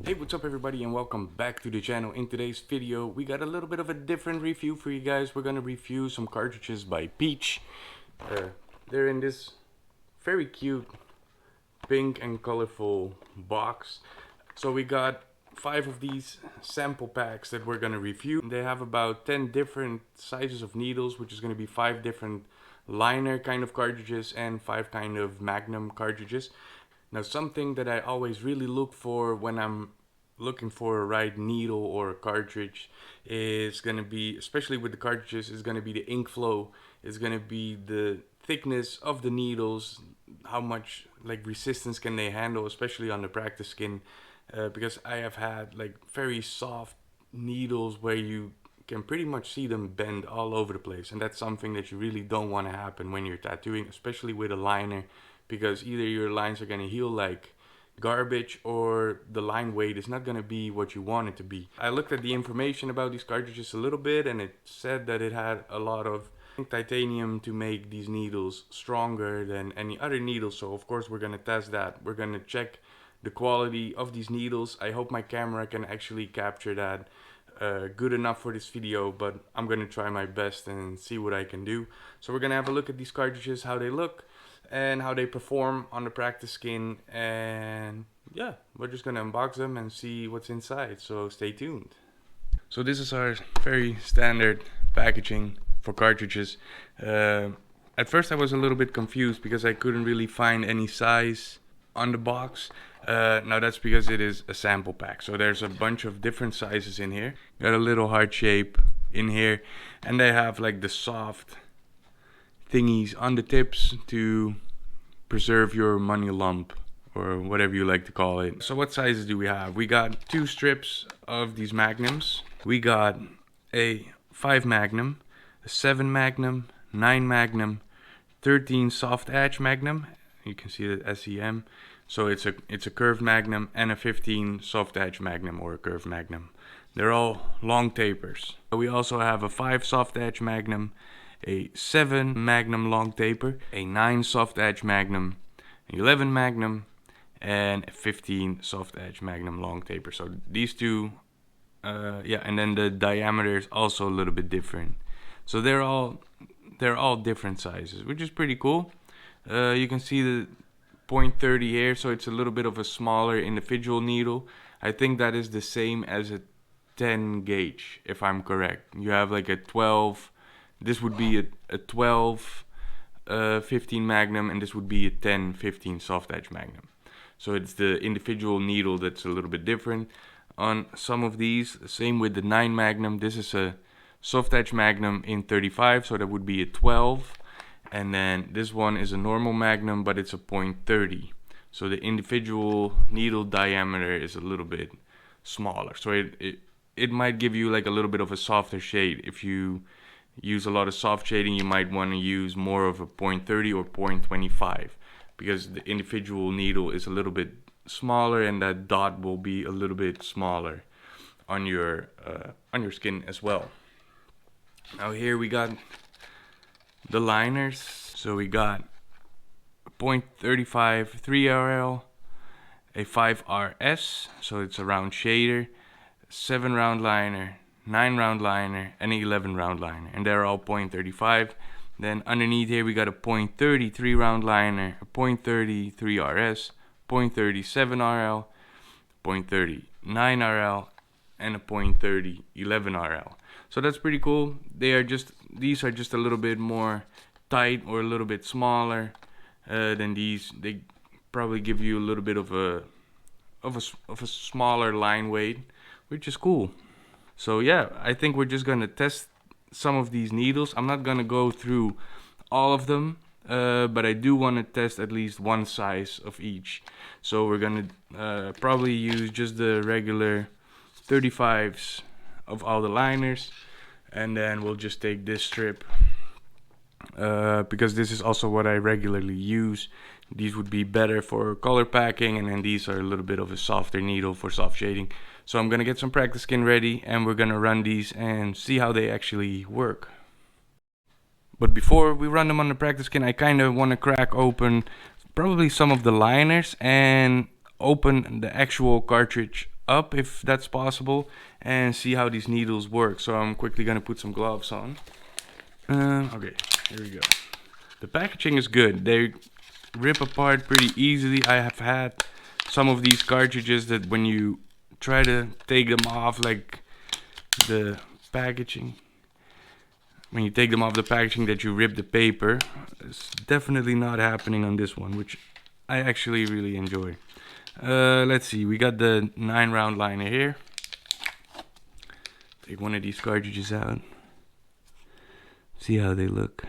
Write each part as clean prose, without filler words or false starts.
Hey, what's up everybody and welcome back to the channel. In today's video we got a little bit of a different review for you guys. We're gonna review some cartridges by Peach. They're in this very cute pink and colorful box. So we got 5 of these sample packs that we're gonna review. They have about 10 different sizes of needles, which is gonna be 5 different liner kind of cartridges and 5 kind of Magnum cartridges. Now, something that I always really look for when I'm looking for a right needle or a cartridge is going to be, especially with the cartridges, is going to be the ink flow. It's going to be the thickness of the needles, how much like resistance can they handle, especially on the practice skin, because I have had like very soft needles where you can pretty much see them bend all over the place, and that's something that you really don't want to happen when you're tattooing, especially with a liner, because either your lines are going to heal like garbage or the line weight is not going to be what you want it to be. I looked at the information about these cartridges a little bit, and it said that it had a lot of titanium to make these needles stronger than any other needles. So of course we're going to test that. We're going to check the quality of these needles. I hope my camera can actually capture that good enough for this video, but I'm going to try my best and see what I can do. So we're going to have a look at these cartridges, how they look and how they perform on the practice skin, and yeah, we're just gonna unbox them and see what's inside, so stay tuned. So this is our very standard packaging for cartridges. At first I was a little bit confused because I couldn't really find any size on the box. Now that's because it is a sample pack, so there's a bunch of different sizes in here. Got a little heart shape in here, and they have like the soft thingies on the tips to preserve your money lump or whatever you like to call it. So what sizes do we have? We got 2 strips of these Magnums. We got a 5 Magnum, a 7 Magnum, 9 Magnum, 13 soft Edch Magnum. You can see the SEM. So it's a curved Magnum, and a 15 soft Edch Magnum or a curved Magnum. They're all long tapers. We also have a 5 soft Edch Magnum, a 7 Magnum long taper, a 9 soft Edch Magnum, 11 Magnum, and a 15 soft Edch Magnum long taper. So these two, and then the diameter is also a little bit different. So they're all different sizes, which is pretty cool. You can see the .30 here, so it's a little bit of a smaller individual needle. I think that is the same as a 10 gauge, if I'm correct. You have like a 12. This would be a 12 15 Magnum, and this would be a 10 15 soft Edch Magnum. So it's the individual needle that's a little bit different on some of these. Same with the 9 Magnum. This is a soft Edch Magnum in 35, so that would be a 12. And then this one is a normal Magnum, but it's a .30. So the individual needle diameter is a little bit smaller. So it might give you like a little bit of a softer shade. If you use a lot of soft shading, you might want to use more of a .30 or .25, because the individual needle is a little bit smaller, and that dot will be a little bit smaller on your skin as well. Now here we got the liners. So we got a .35 3RL, a 5RS, so it's a round shader, 7 round liner, 9 round liner, and an 11 round liner, and they're all .35. Then underneath here we got a .30 3 round liner, a .30 3RS, .37 RL, .30 9RL, and a .30 11RL. So that's pretty cool. These are just a little bit more tight or a little bit smaller than these. They probably give you a little bit of a smaller line weight, which is cool. So yeah, I think we're just gonna test some of these needles. I'm not gonna go through all of them, but I do want to test at least one size of each. So we're gonna probably use just the regular 35s of all the liners, and then we'll just take this strip, because this is also what I regularly use. These would be better for color packing, and then these are a little bit of a softer needle for soft shading. So I'm gonna get some practice skin ready, and we're gonna run these and see how they actually work. But before we run them on the practice skin, I kind of want to crack open probably some of the liners and open the actual cartridge up if that's possible and see how these needles work. So I'm quickly gonna put some gloves on. Okay, here we go. The packaging is good. They rip apart pretty easily. I have had some of these cartridges that when you try to take them off, like the packaging, when you take them off the packaging, that you rip the paper. It's definitely not happening on this one, which I actually really enjoy. Let's see, we got the 9-round liner here. Take one of these cartridges out. See how they look.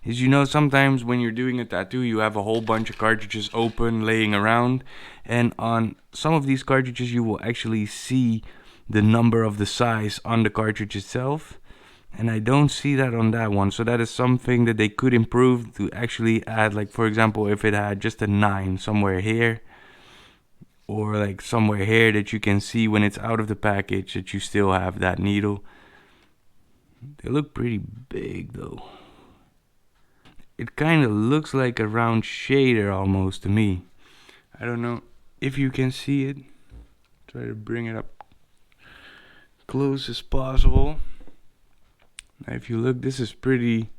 As you know, sometimes when you're doing a tattoo, you have a whole bunch of cartridges open, laying around. And on some of these cartridges, you will actually see the number of the size on the cartridge itself. And I don't see that on that one. So that is something that they could improve, to actually add, like for example, if it had just a 9 somewhere here, or like somewhere here, that you can see when it's out of the package that you still have that needle. They look pretty big though. It kind of looks like a round shader almost to me. I don't know if you can see it. Try to bring it up close as possible. Now if you look, this is pretty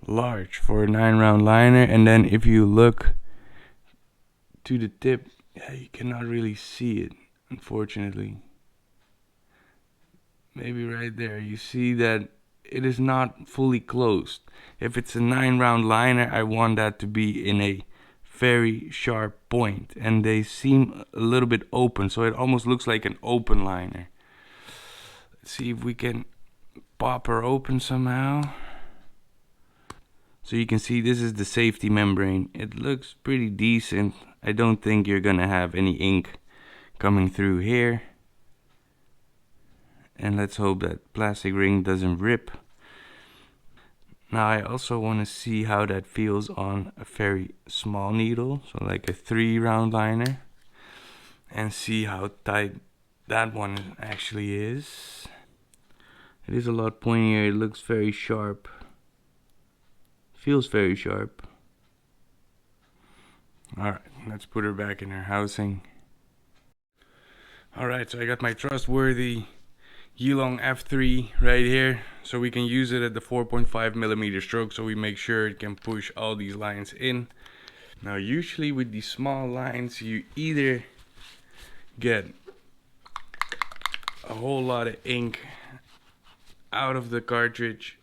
large for a 9-round liner. And then if you look to the tip, yeah, you cannot really see it, unfortunately. Maybe right there, you see that it is not fully closed. If it's a 9-round liner, I want that to be in a very sharp point, and they seem a little bit open, so it almost looks like an open liner. Let's see if we can pop her open somehow. So you can see this is the safety membrane. It looks pretty decent. I don't think you're gonna have any ink coming through here. And let's hope that plastic ring doesn't rip. Now I also want to see how that feels on a very small needle, so like a 3-round liner, and see how tight that one actually is. It is a lot pointier. It looks very sharp. Feels very sharp. Alright, let's put her back in her housing. Alright, so I got my trustworthy Yilong F3 right here, so we can use it at the 4.5mm stroke, so we make sure it can push all these lines in. Now usually with these small lines, you either get a whole lot of ink out of the cartridge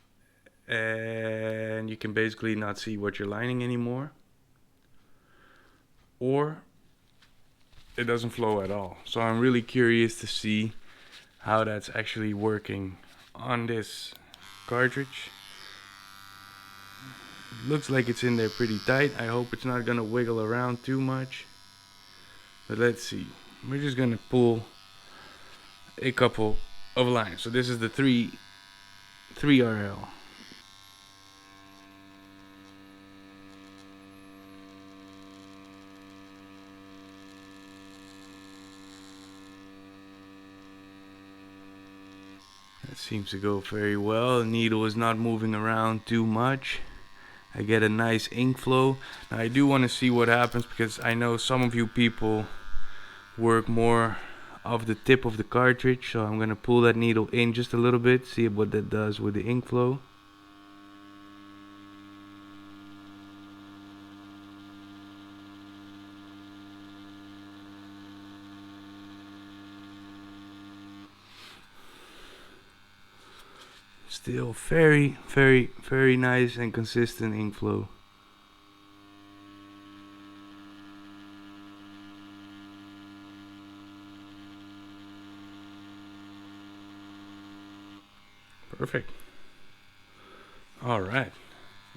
and you can basically not see what you're lining anymore, or it doesn't flow at all. So I'm really curious to see how that's actually working on this cartridge. Looks like it's in there pretty tight. I hope it's not gonna wiggle around too much, but let's see. We're just gonna pull a couple of lines. So this is the 3RL. That seems to go very well. The needle is not moving around too much. I get a nice ink flow. Now I do want to see what happens, because I know some of you people work more off the tip of the cartridge, so I'm gonna pull that needle in just a little bit, see what that does with the ink flow. Still very, very, very nice and consistent ink flow. Perfect. Alright,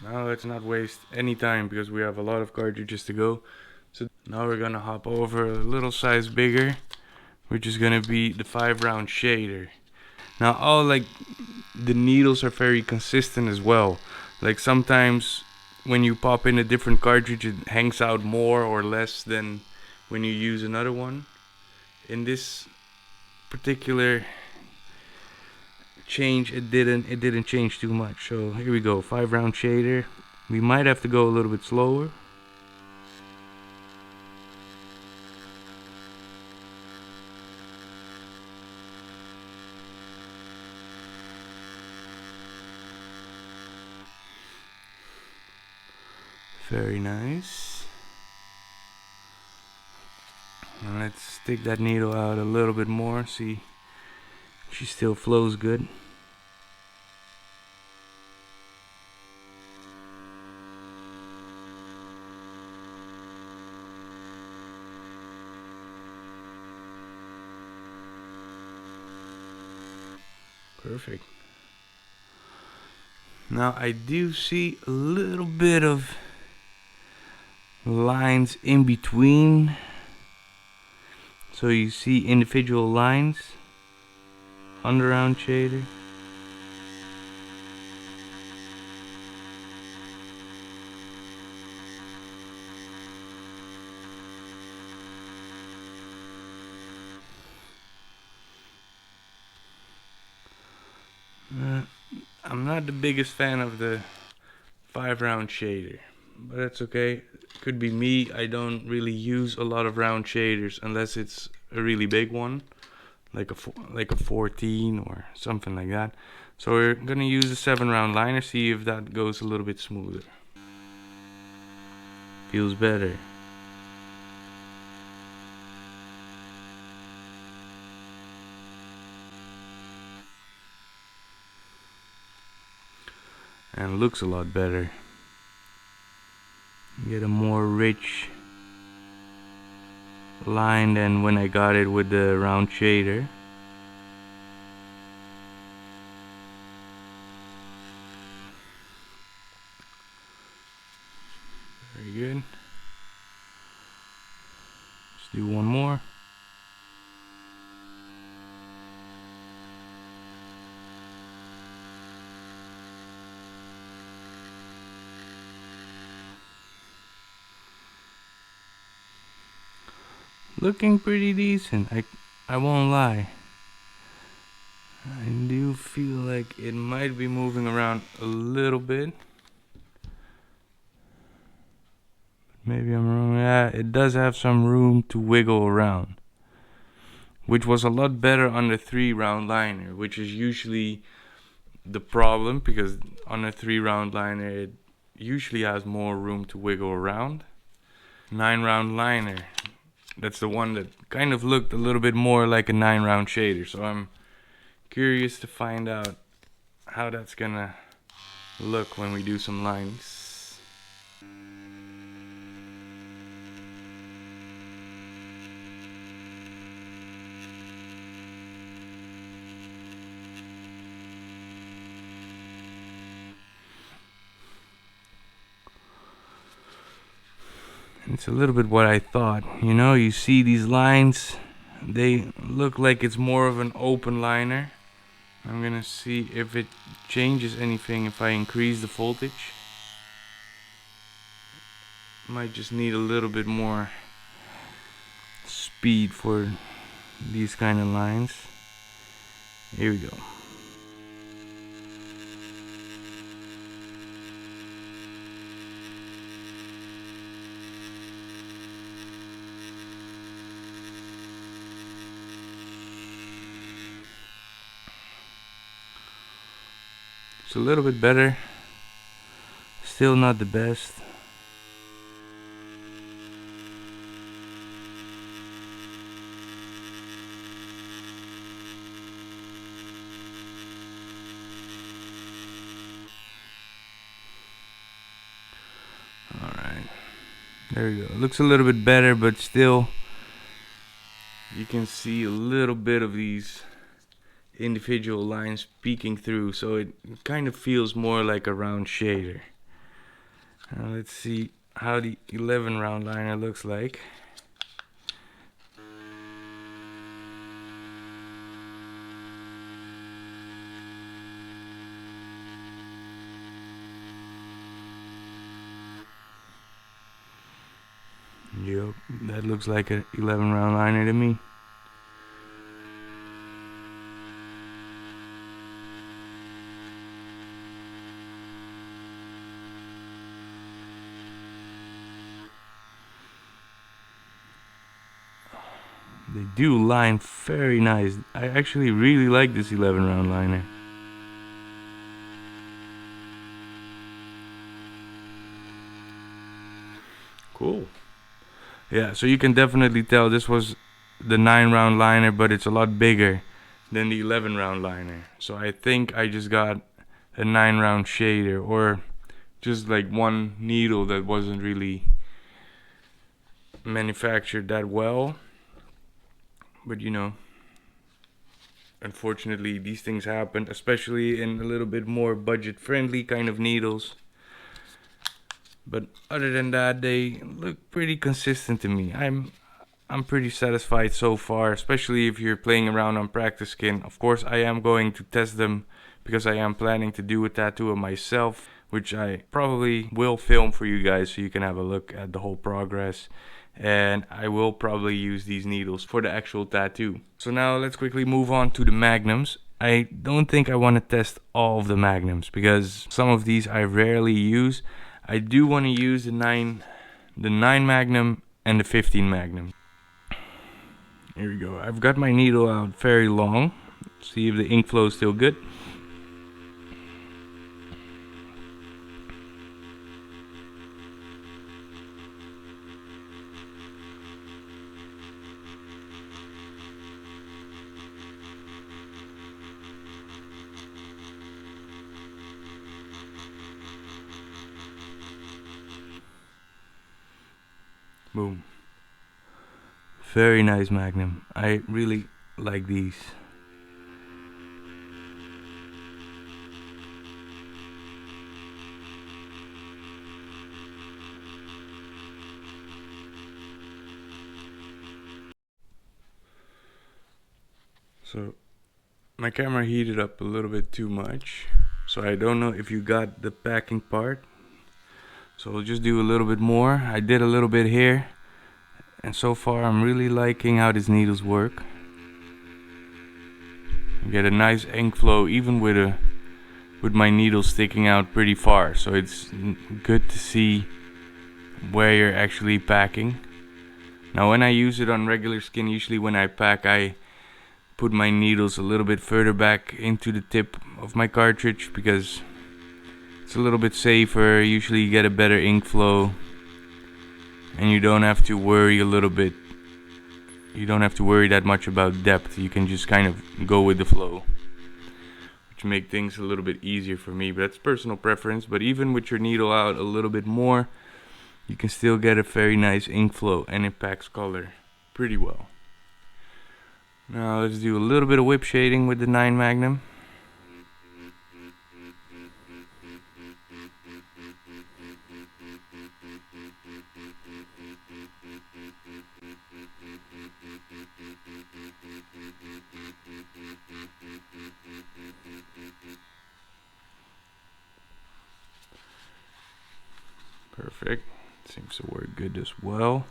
now let's not waste any time, because we have a lot of cartridges to go. So now we're gonna hop over a little size bigger, which is gonna be the 5-round shader. Now all like the needles are very consistent as well. Like sometimes when you pop in a different cartridge, it hangs out more or less than when you use another one. In this particular change, it didn't change too much. So here we go, 5-round shader. We might have to go a little bit slower. Very nice. And let's stick that needle out a little bit more. See, she still flows good. Perfect. Now I do see a little bit of lines in between. So you see individual lines on the round shader. I'm not the biggest fan of the 5-round shader, but that's okay. Could be me. I don't really use a lot of round shaders unless it's a really big one, like a 14 or something like that. So we're gonna use a 7-round liner, see if that goes a little bit smoother. Feels better. And looks a lot better. Get a more rich line than when I got it with the round shader. Very good. Let's do one more. Looking pretty decent, I won't lie. I do feel like it might be moving around a little bit. Maybe I'm wrong. Yeah, it does have some room to wiggle around, which was a lot better on the 3-round liner, which is usually the problem, because on a 3-round liner it usually has more room to wiggle around. 9-round liner, that's the one that kind of looked a little bit more like a 9-round shader, so I'm curious to find out how that's gonna look when we do some lines. It's a little bit what I thought. You know, you see these lines, they look like it's more of an open liner. I'm gonna see if it changes anything if I increase the voltage. Might just need a little bit more speed for these kind of lines. Here we go. It's a little bit better. Still not the best. Alright. There we go. It looks a little bit better, but still you can see a little bit of these individual lines peeking through, so it kind of feels more like a round shader. Now let's see how the 11-round liner looks like. Yep, that looks like an 11-round liner to me. They do line very nice. I actually really like this 11-round liner. Yeah, so you can definitely tell this was the 9-round liner, but it's a lot bigger than the 11-round liner. So I think I just got a 9-round shader, or just like one needle that wasn't really manufactured that well. But you know, unfortunately these things happen, especially in a little bit more budget friendly kind of needles. But other than that, they look pretty consistent to me. I'm pretty satisfied so far, especially if you're playing around on practice skin. Of course, I am going to test them because I am planning to do a tattoo of myself, which I probably will film for you guys so you can have a look at the whole progress. And I will probably use these needles for the actual tattoo. So now let's quickly move on to the Magnums. I don't think I want to test all of the Magnums because some of these I rarely use. I do want to use the 9 Magnum and the 15 Magnum. Here we go. I've got my needle out very long. See if the ink flow is still good. Boom. Very nice Magnum. I really like these. So my camera heated up a little bit too much, so I don't know if you got the packing part. So we'll just do a little bit more. I did a little bit here, and so far I'm really liking how these needles work. You get a nice ink flow even with my needle sticking out pretty far, so it's good to see where you're actually packing. Now when I use it on regular skin, usually when I pack, I put my needles a little bit further back into the tip of my cartridge because it's a little bit safer. Usually you get a better ink flow and you don't have to worry that much about depth. You can just kind of go with the flow, which make things a little bit easier for me, but that's personal preference. But even with your needle out a little bit more, you can still get a very nice ink flow and it packs color pretty well. Now let's do a little bit of whip shading with the 9 Magnum. Perfect. Seems to work good as well.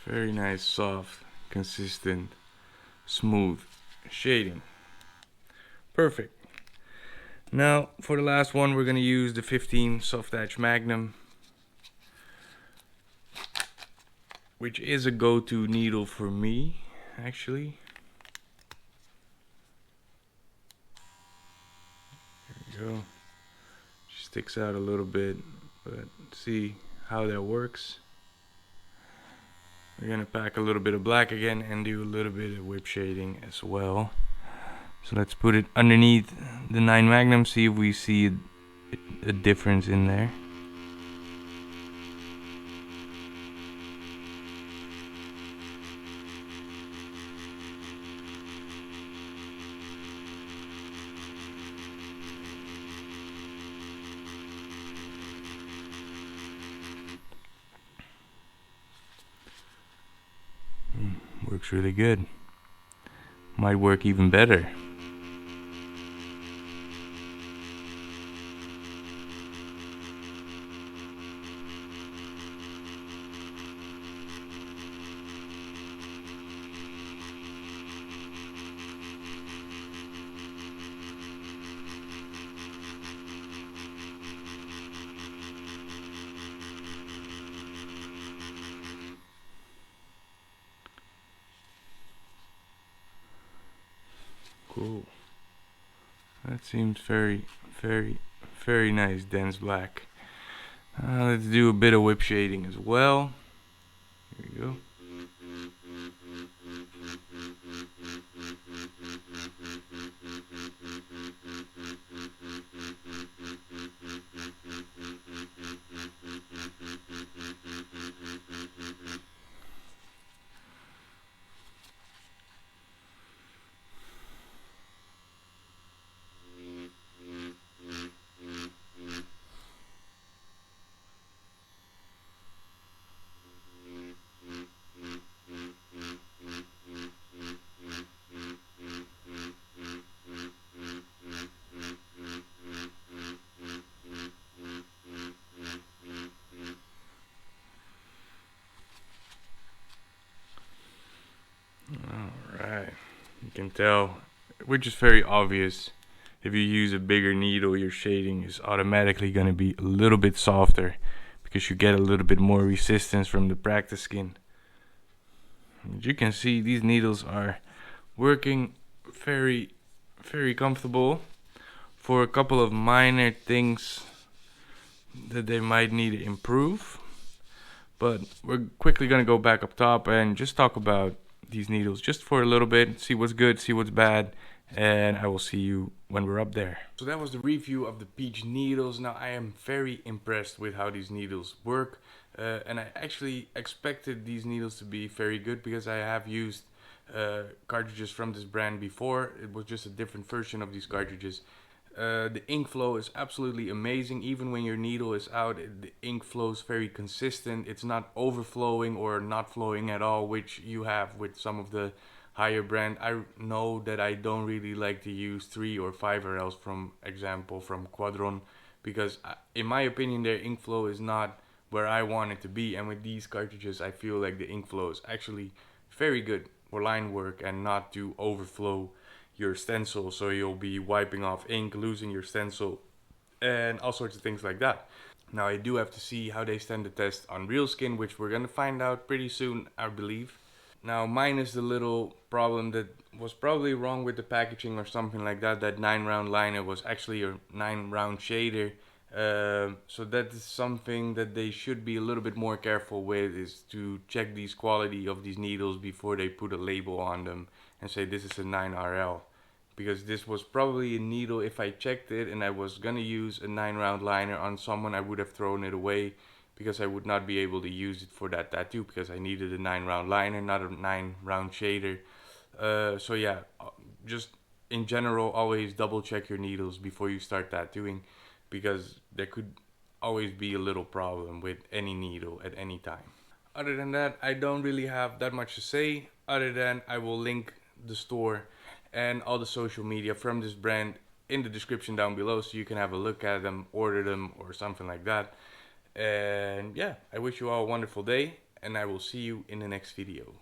Very nice, soft, consistent, smooth shading. Perfect. Now for the last one, we're gonna use the 15 Soft Edge Magnum, which is a go-to needle for me, actually. There we go. She sticks out a little bit, but see how that works. We're gonna pack a little bit of black again and do a little bit of whip shading as well. So let's put it underneath the 9 Magnum, see if we see a difference in there. Works really good. Might work even better. Cool. That seems very, very, very nice, dense black. Let's do a bit of whip shading as well. Here we go. Alright, you can tell, which is very obvious, if you use a bigger needle, your shading is automatically going to be a little bit softer because you get a little bit more resistance from the practice skin. As you can see, these needles are working very, very comfortable. For a couple of minor things that they might need to improve, but we're quickly going to go back up top and just talk about these needles just for a little bit, see what's good, see what's bad, and I will see you when we're up there. So that was the review of the Peach needles. Now I am very impressed with how these needles work, and I actually expected these needles to be very good because I have used cartridges from this brand before. It was just a different version of these cartridges. The ink flow is absolutely amazing. Even when your needle is out, the ink flows very consistent. It's not overflowing or not flowing at all, which you have with some of the higher brand. I know that I don't really like to use 3 or 5 RLs, from example from Quadron, because in my opinion their ink flow is not where I want it to be. And with these cartridges I feel like the ink flow is actually very good for line work and not to overflow your stencil, so you'll be wiping off ink, losing your stencil, and all sorts of things like that. Now I do have to see how they stand the test on real skin, which we're gonna find out pretty soon, I believe. Now minus the little problem that was probably wrong with the packaging or something like that. That 9-round liner was actually a 9-round shader. So that is something that they should be a little bit more careful with, is to check these quality of these needles before they put a label on them and say this is a 9RL, because this was probably a needle, if I checked it and I was gonna use a 9-round liner on someone, I would have thrown it away because I would not be able to use it for that tattoo, because I needed a 9-round liner, not a 9-round shader. So yeah, just in general always double check your needles before you start tattooing, because there could always be a little problem with any needle at any time. Other than that, I don't really have that much to say, other than I will link the store and all the social media from this brand in the description down below, so you can have a look at them, order them, or something like that. And yeah, I wish you all a wonderful day, and I will see you in the next video.